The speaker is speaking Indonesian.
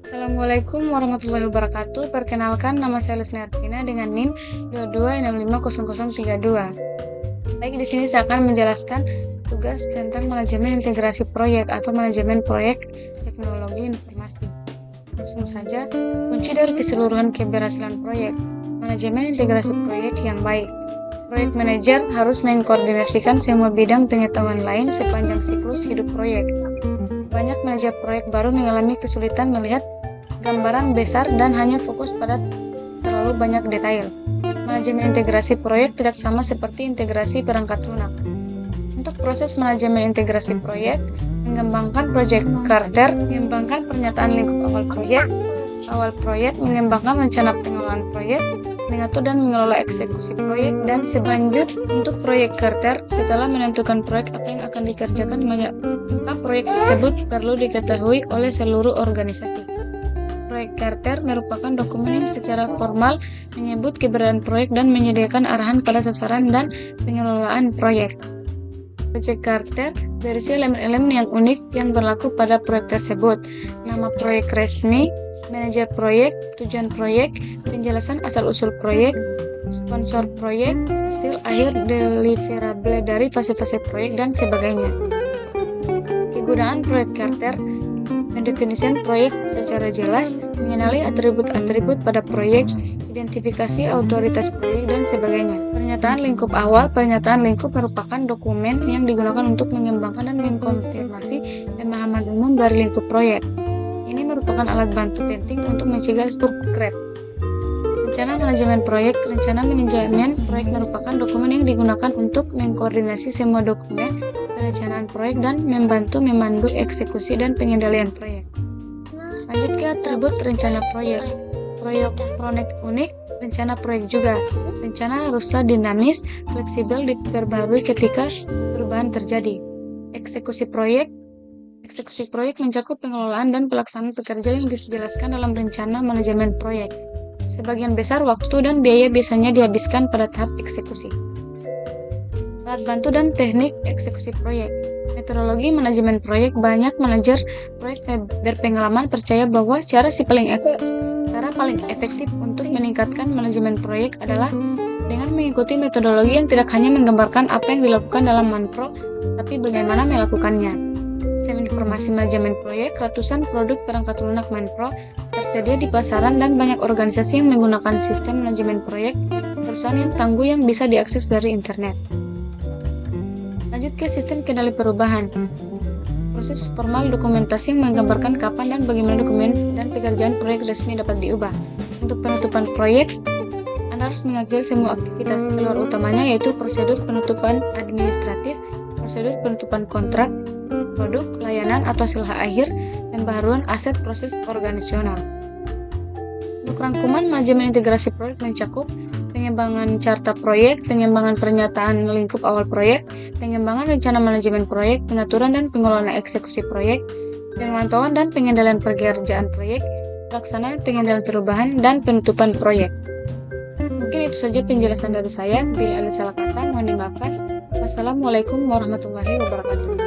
Assalamualaikum warahmatullahi wabarakatuh. Perkenalkan, nama saya Lesni Arvina dengan NIM 22650032. Baik, di sini saya akan menjelaskan tugas tentang manajemen integrasi proyek atau manajemen proyek teknologi informasi. Langsung saja, kunci dari keseluruhan keberhasilan proyek, manajemen integrasi proyek yang baik. Proyek manajer harus mengkoordinasikan semua bidang pengetahuan lain sepanjang siklus hidup proyek. Banyak manajer proyek baru mengalami kesulitan melihat gambaran besar dan hanya fokus pada terlalu banyak detail. Manajemen integrasi proyek tidak sama seperti integrasi perangkat lunak. Untuk proses manajemen integrasi proyek, mengembangkan proyek Carter, mengembangkan pernyataan lingkup awal proyek, mengembangkan rencana pengelolaan proyek, mengatur dan mengelola eksekusi proyek, dan selanjut untuk proyek Carter, setelah menentukan proyek apa yang akan dikerjakan, maka proyek tersebut perlu diketahui oleh seluruh organisasi. Proyek Carter merupakan dokumen yang secara formal menyebut keberadaan proyek dan menyediakan arahan pada sasaran dan pengelolaan proyek. Proyek Carter berisi elemen-elemen yang unik yang berlaku pada proyek tersebut: nama proyek resmi, manajer proyek, tujuan proyek, penjelasan asal-usul proyek, sponsor proyek, hasil akhir deliverable dari fase-fase proyek, dan sebagainya. Kegunaan proyek Carter: mendefinisikan proyek secara jelas, mengenali atribut-atribut pada proyek, identifikasi otoritas proyek, dan sebagainya. Pernyataan lingkup awal: pernyataan lingkup merupakan dokumen yang digunakan untuk mengembangkan dan mengkonfirmasi pemahaman umum dari lingkup proyek. Ini merupakan alat bantu penting untuk mencegah surkrep. Rencana manajemen proyek: rencana manajemen proyek merupakan dokumen yang digunakan untuk mengkoordinasi semua dokumen perencanaan proyek dan membantu memandu eksekusi dan pengendalian proyek. Lanjut ke atribut rencana proyek. Proyek unik, rencana proyek juga. Rencana haruslah dinamis, fleksibel, diperbarui ketika perubahan terjadi. Eksekusi proyek mencakup pengelolaan dan pelaksanaan pekerjaan yang dijelaskan dalam rencana manajemen proyek. Sebagian besar waktu dan biaya biasanya dihabiskan pada tahap eksekusi. Alat bantu dan teknik eksekusi proyek. Metodologi manajemen proyek: banyak manajer proyek berpengalaman percaya bahwa cara paling efektif untuk meningkatkan manajemen proyek adalah dengan mengikuti metodologi yang tidak hanya menggambarkan apa yang dilakukan dalam manpro, tapi bagaimana melakukannya. Sistem informasi manajemen proyek: ratusan produk perangkat lunak manpro tersedia di pasaran dan banyak organisasi yang menggunakan sistem manajemen proyek, perusahaan yang tangguh yang bisa diakses dari internet. Lanjut ke sistem kendali perubahan. Proses formal dokumentasi yang menggambarkan kapan dan bagaimana dokumen dan pekerjaan proyek resmi dapat diubah. Untuk penutupan proyek, Anda harus mengakhiri semua aktivitas. Keluar utamanya yaitu prosedur penutupan administratif, prosedur penutupan kontrak, produk, layanan atau hasil akhir, pembaharuan aset, proses organisasional. Untuk rangkuman, manajemen integrasi proyek mencakup pengembangan carta proyek, pengembangan pernyataan lingkup awal proyek, pengembangan rencana manajemen proyek, pengaturan dan pengelolaan eksekusi proyek, pemantauan dan pengendalian pekerjaan proyek, pelaksanaan pengendalian perubahan, dan penutupan proyek. Mungkin itu saja penjelasan dari saya. Bila ada salah kata, mohon dimaafkan. Wassalamualaikum warahmatullahi wabarakatuh.